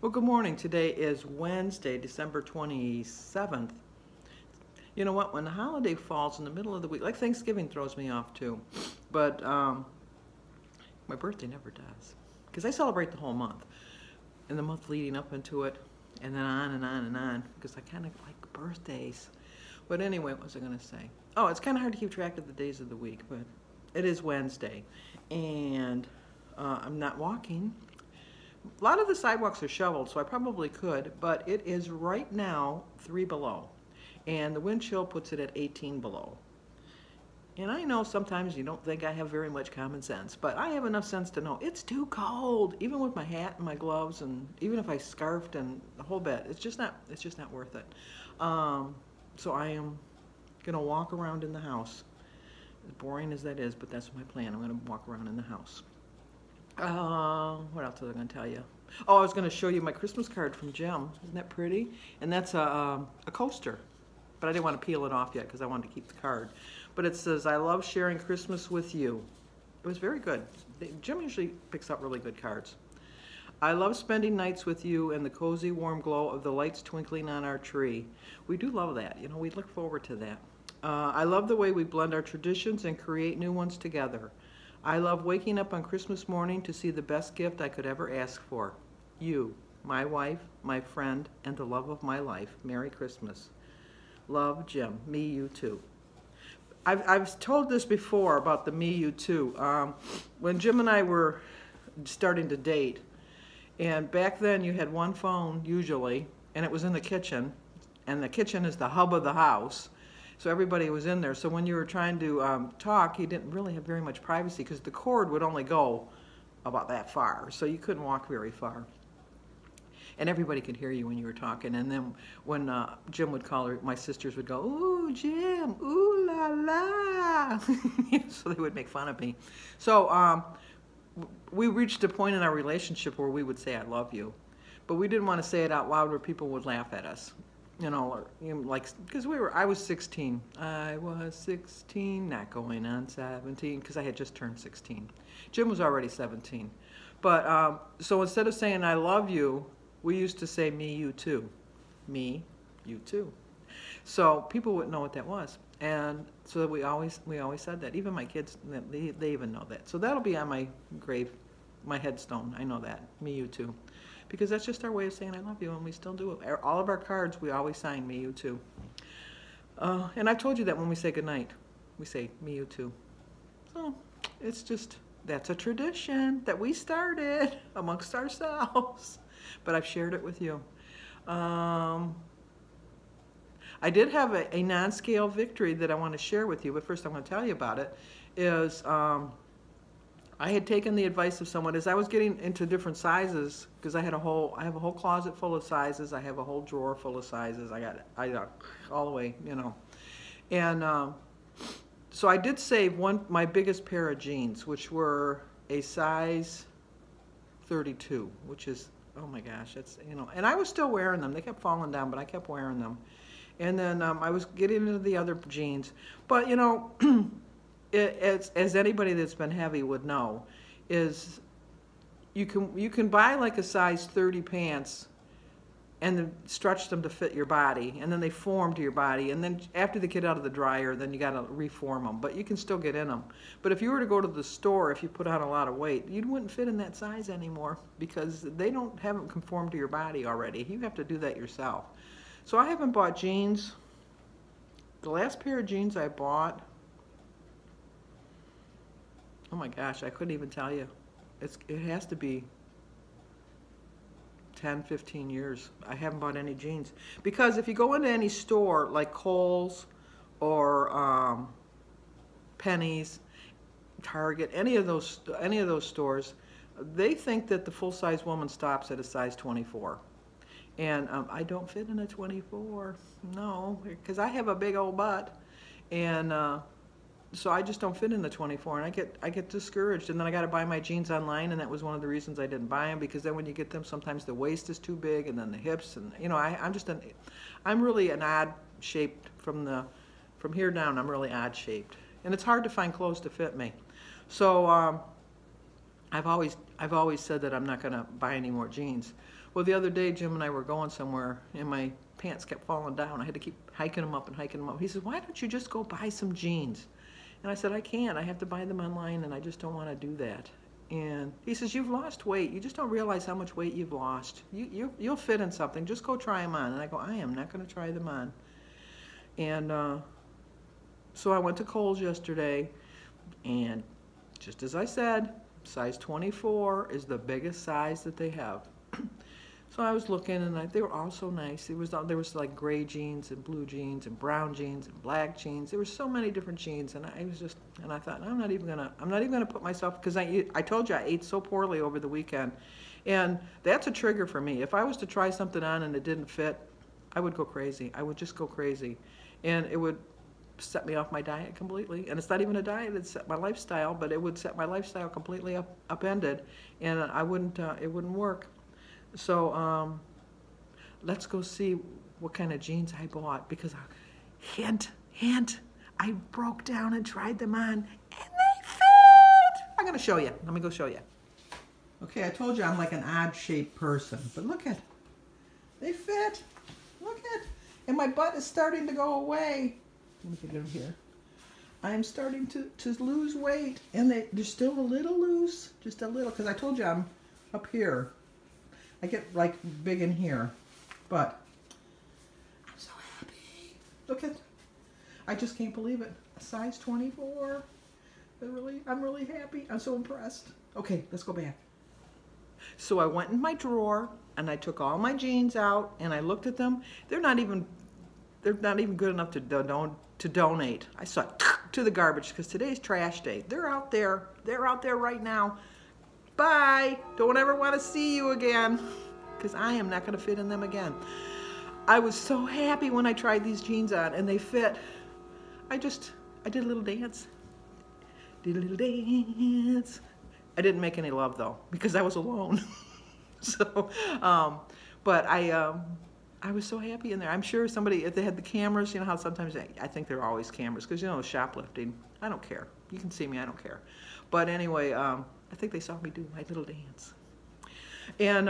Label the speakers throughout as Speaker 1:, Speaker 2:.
Speaker 1: Well, good morning. Today is Wednesday, December 27th. You know what? When the holiday falls in the middle of the week, like Thanksgiving throws me off too, but my birthday never does. Because I celebrate the whole month, and the month leading up into it, and then on and on and on, because I kind of like birthdays. But anyway, what was I going to say? Oh, it's kind of hard to keep track of the days of the week, but it is Wednesday, and I'm not walking. A lot of the sidewalks are shoveled, so I probably could, but it is right now 3 below, and the wind chill puts it at 18 below. And I know sometimes you don't think I have very much common sense, but I have enough sense to know it's too cold, even with my hat and my gloves, and even if I scarfed and the whole bit, it's just not worth it. So I am gonna walk around in the house, as boring as that is, but that's my plan. I'm gonna walk around in the house. What else was I going to tell you? Oh, I was going to show you my Christmas card from Jim. Isn't that pretty? And that's a coaster. But I didn't want to peel it off yet because I wanted to keep the card. But it says, "I love sharing Christmas with you." It was very good. Jim usually picks up really good cards. "I love spending nights with you and the cozy warm glow of the lights twinkling on our tree." We do love that. You know, we look forward to that. "I love the way we blend our traditions and create new ones together. I love waking up on Christmas morning to see the best gift I could ever ask for. You, my wife, my friend, and the love of my life. Merry Christmas. Love, Jim." Me, you too. I've told this before about the me, you too. When Jim and I were starting to date, and back then you had one phone usually, and it was in the kitchen, and the kitchen is the hub of the house. So everybody was in there. So when you were trying to talk, you didn't really have very much privacy because the cord would only go about that far. So you couldn't walk very far. And everybody could hear you when you were talking. And then when Jim would call her, my sisters would go, "Ooh, Jim, ooh la la." So they would make fun of me. So we reached a point in our relationship where we would say, "I love you." But we didn't want to say it out loud where people would laugh at us. You know, or, you know, like, because I was 16. I was 16, not going on 17, because I had just turned 16. Jim was already 17. But, so instead of saying "I love you," we used to say "me, you too." Me, you too. So people wouldn't know what that was. And so we always said that. Even my kids, they even know that. So that'll be on my grave, my headstone. I know that. Me, you too. Because that's just our way of saying "I love you," and we still do it. All of our cards, we always sign "me, you too." And I've told you that when we say goodnight, we say "me, you too." So it's just, that's a tradition that we started amongst ourselves. But I've shared it with you. I did have a non-scale victory that I want to share with you, but first I'm going to tell you about it. Is I had taken the advice of someone as I was getting into different sizes, because I have a whole closet full of sizes. I have a whole drawer full of sizes. I got all the way, you know. And so I did save my biggest pair of jeans, which were a size 32, which is, oh my gosh, that's, you know. And I was still wearing them. They kept falling down, but I kept wearing them. And then I was getting into the other jeans. But, you know, as anybody that's been heavy would know, is you can buy like a size 30 pants and then stretch them to fit your body, and then they form to your body, and then after they get out of the dryer, then you got to reform them, but you can still get in them. But if you were to go to the store, if you put on a lot of weight, you wouldn't fit in that size anymore because they haven't conformed to your body already. You have to do that yourself. So I haven't bought jeans. The last pair of jeans I bought, oh my gosh, I couldn't even tell you. It has to be 10, 15 years. I haven't bought any jeans. Because if you go into any store like Kohl's or Penny's, Target, any of those stores, they think that the full-size woman stops at a size 24. And I don't fit in a 24, no, because I have a big old butt. And so I just don't fit in the 24, and I get discouraged, and then I got to buy my jeans online, and that was one of the reasons I didn't buy them, because then when you get them, sometimes the waist is too big, and then the hips, and you know, I'm really an odd shaped from here down. I'm really odd shaped, and it's hard to find clothes to fit me. So I've always I've always said that I'm not going to buy any more jeans. Well, the other day, Jim and I were going somewhere, and my pants kept falling down. I had to keep hiking them up and hiking them up. He said, why don't you just go buy some jeans? And I said, I can't. I have to buy them online, and I just don't want to do that. And he says, you've lost weight. You just don't realize how much weight you've lost. You'll fit in something. Just go try them on. And I go, I am not going to try them on. And so I went to Kohl's yesterday, and just as I said, size 24 is the biggest size that they have. So I was looking, and they were all so nice. There was like gray jeans and blue jeans and brown jeans and black jeans. There were so many different jeans, and I thought, I'm not even gonna put myself, because I told you I ate so poorly over the weekend, and that's a trigger for me. If I was to try something on and it didn't fit, I would go crazy. I would just go crazy, and it would set me off my diet completely. And it's not even a diet; it's set my lifestyle, but it would set my lifestyle completely upended, and I wouldn't. It wouldn't work. So let's go see what kind of jeans I bought, because hint, I broke down and tried them on, and they fit. I'm gonna show you. Let me go show you. Okay, I told you I'm like an odd shaped person, but look at, they fit. Look at, and my butt is starting to go away. Let me get it here. I'm starting to lose weight, and they're still a little loose, just a little, because I told you I'm up here. I get like big in here, but I'm so happy. Look at, I just can't believe it. A size 24. I'm really happy. I'm so impressed. Okay, let's go back. So I went in my drawer and I took all my jeans out and I looked at them. They're not even good enough to donate. I saw to the garbage, because today's trash day. They're out there right now. Bye. Don't ever want to see you again, because I am not going to fit in them again. I was so happy when I tried these jeans on and they fit. I did a little dance. Did a little dance. I didn't make any love though, because I was alone. So, but I was so happy in there. I'm sure somebody, if they had the cameras, you know how sometimes I think there are always cameras, because you know, shoplifting. I don't care. You can see me. I don't care. But anyway, I think they saw me do my little dance. And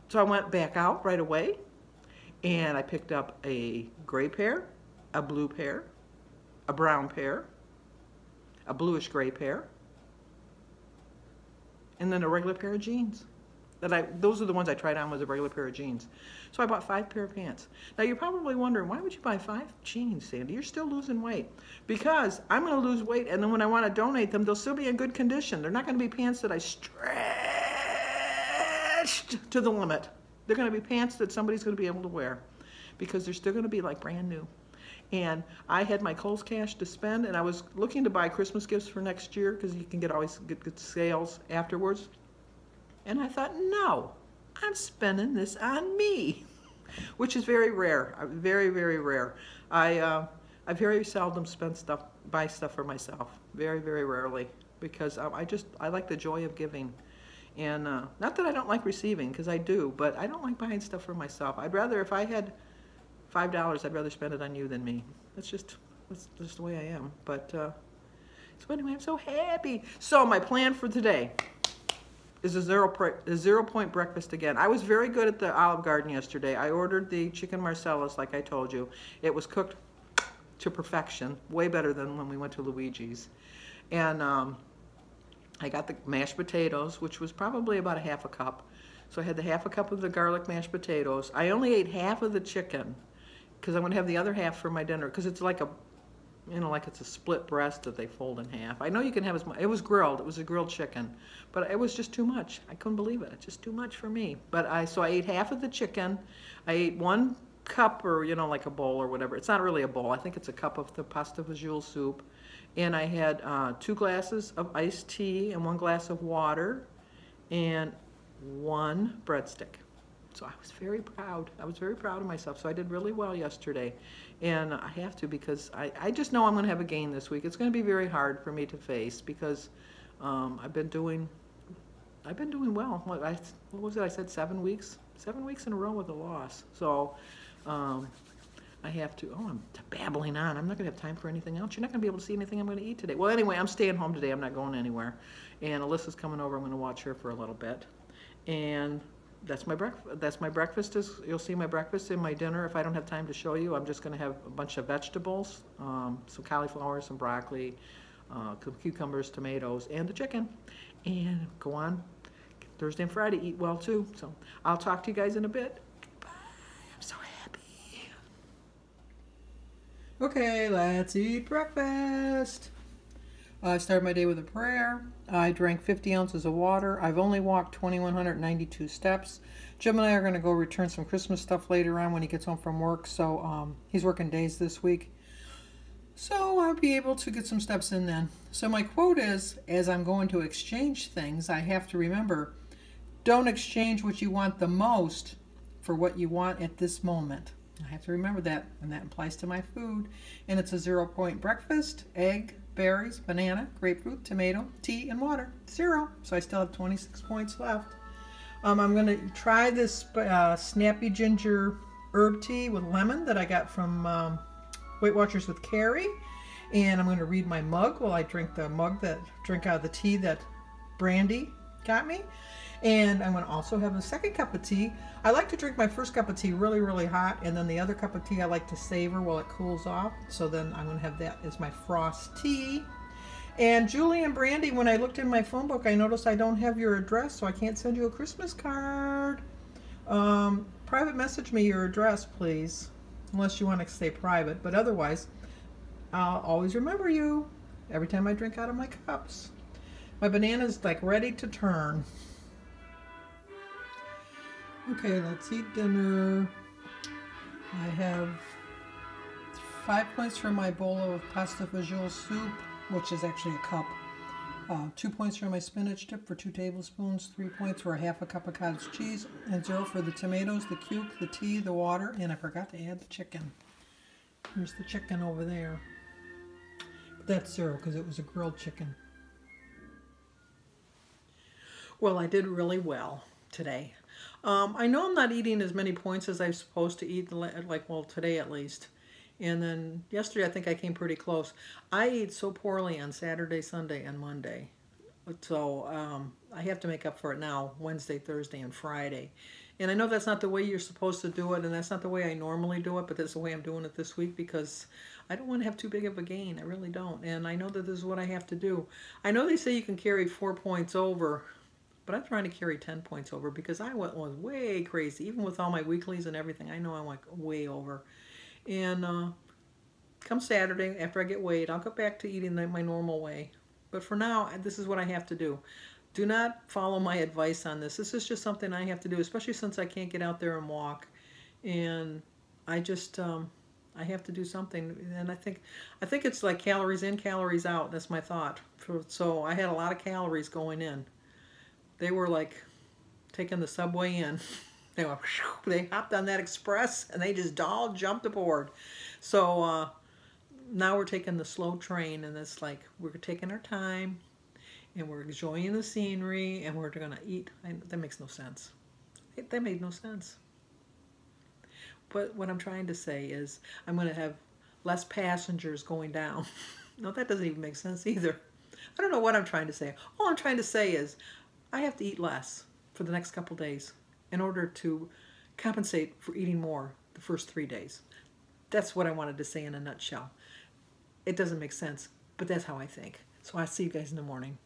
Speaker 1: so I went back out right away, and I picked up a gray pair, a blue pair, a brown pair, a bluish gray pair, and then a regular pair of jeans. Those are the ones I tried on, was a regular pair of jeans. So I bought 5 pair of pants. Now you're probably wondering, why would you buy 5 jeans, Sandy? You're still losing weight. Because I'm going to lose weight, and then when I want to donate them, they'll still be in good condition. They're not going to be pants that I stretched to the limit. They're going to be pants that somebody's going to be able to wear, because they're still going to be like brand new. And I had my Kohl's cash to spend, and I was looking to buy Christmas gifts for next year, because you can always get good sales afterwards. And I thought, no, I'm spending this on me, which is very rare, very, very rare. I very seldom buy stuff for myself, very, very rarely, because I like the joy of giving. And not that I don't like receiving, because I do, but I don't like buying stuff for myself. I'd rather, if I had $5, I'd rather spend it on you than me. That's just the way I am. But so anyway, I'm so happy. So my plan for today is a 0 point breakfast again. I was very good at the Olive Garden yesterday. I ordered the chicken Marcellus, like I told you. It was cooked to perfection, way better than when we went to Luigi's. And I got the mashed potatoes, which was probably about a half a cup. So I had the half a cup of the garlic mashed potatoes. I only ate half of the chicken, because I'm going to have the other half for my dinner, because it's like like it's a split breast that they fold in half. I know you can have as much. It was grilled. It was a grilled chicken, but it was just too much. I couldn't believe it. It's just too much for me. But so I ate half of the chicken. I ate 1 cup, or like a bowl or whatever. It's not really a bowl. I think it's a cup of the pasta fagioli soup. And I had 2 glasses of iced tea and 1 glass of water and 1 breadstick. So I was very proud. I was very proud of myself. So I did really well yesterday. And I have to, because I just know I'm going to have a gain this week. It's going to be very hard for me to face, because I've been doing well. What was it? I said 7 weeks? 7 weeks in a row with a loss. So I'm I have to. Oh, I'm babbling on. I'm not going to have time for anything else. You're not going to be able to see anything I'm going to eat today. Well, anyway, I'm staying home today. I'm not going anywhere. And Alyssa's coming over. I'm going to watch her for a little bit. And that's my breakfast. That's my breakfast. You'll see my breakfast and my dinner. If I don't have time to show you, I'm just going to have a bunch of vegetables, some cauliflower, some broccoli, cucumbers, tomatoes, and the chicken. And go on Thursday and Friday, eat well too. So I'll talk to you guys in a bit. Bye. I'm so happy. Okay, let's eat breakfast. I started my day with a prayer. I drank 50 ounces of water. I've only walked 2,192 steps. Jim and I are going to go return some Christmas stuff later on when he gets home from work. So he's working days this week. So I'll be able to get some steps in then. So my quote is, as I'm going to exchange things, I have to remember, don't exchange what you want the most for what you want at this moment. I have to remember that, and that applies to my food. And it's a 0-point breakfast: egg, berries, banana, grapefruit, tomato, tea, and water. 0. So I still have 26 points left. I'm going to try this snappy ginger herb tea with lemon that I got from Weight Watchers with Carrie. And I'm going to read my mug while I drink out of the tea that Brandy got me. And I'm going to also have a second cup of tea. I like to drink my first cup of tea really, really hot, and then the other cup of tea I like to savor while it cools off. So then I'm going to have that as my frost tea. And Julie and Brandy, when I looked in my phone book, I noticed I don't have your address, so I can't send you a Christmas card. Private message me your address, please, unless you want to stay private. But otherwise, I'll always remember you every time I drink out of my cups. My banana's like ready to turn. Okay, let's eat dinner. I have 5 points for my bowl of pasta fagioli soup, which is actually a cup. 2 points for my spinach dip for 2 tablespoons. 3 points for a half a cup of cottage cheese. And 0 for the tomatoes, the cuke, the tea, the water. And I forgot to add the chicken. Here's the chicken over there. But that's 0 because it was a grilled chicken. Well, I did really well today. I know I'm not eating as many points as I'm supposed to eat, well, today at least. And then yesterday I think I came pretty close. I ate so poorly on Saturday, Sunday, and Monday. So I have to make up for it now, Wednesday, Thursday, and Friday. And I know that's not the way you're supposed to do it, and that's not the way I normally do it, but that's the way I'm doing it this week because I don't want to have too big of a gain. I really don't. And I know that this is what I have to do. I know they say you can carry 4 points over, but I'm trying to carry 10 points over because I was way crazy. Even with all my weeklies and everything, I know I went way over. And come Saturday, after I get weighed, I'll go back to eating my normal way. But for now, this is what I have to do. Do not follow my advice on this. This is just something I have to do, especially since I can't get out there and walk. And I just, I have to do something. And I think it's like calories in, calories out. That's my thought. So I had a lot of calories going in. They were like taking the subway in. They hopped on that express and they just all jumped aboard. So now we're taking the slow train, and it's like we're taking our time and we're enjoying the scenery and we're going to eat. That makes no sense. That made no sense. But what I'm trying to say is I'm going to have less passengers going down. No, that doesn't even make sense either. I don't know what I'm trying to say. All I'm trying to say is I have to eat less for the next couple days in order to compensate for eating more the first 3 days. That's what I wanted to say in a nutshell. It doesn't make sense, but that's how I think. So I'll see you guys in the morning.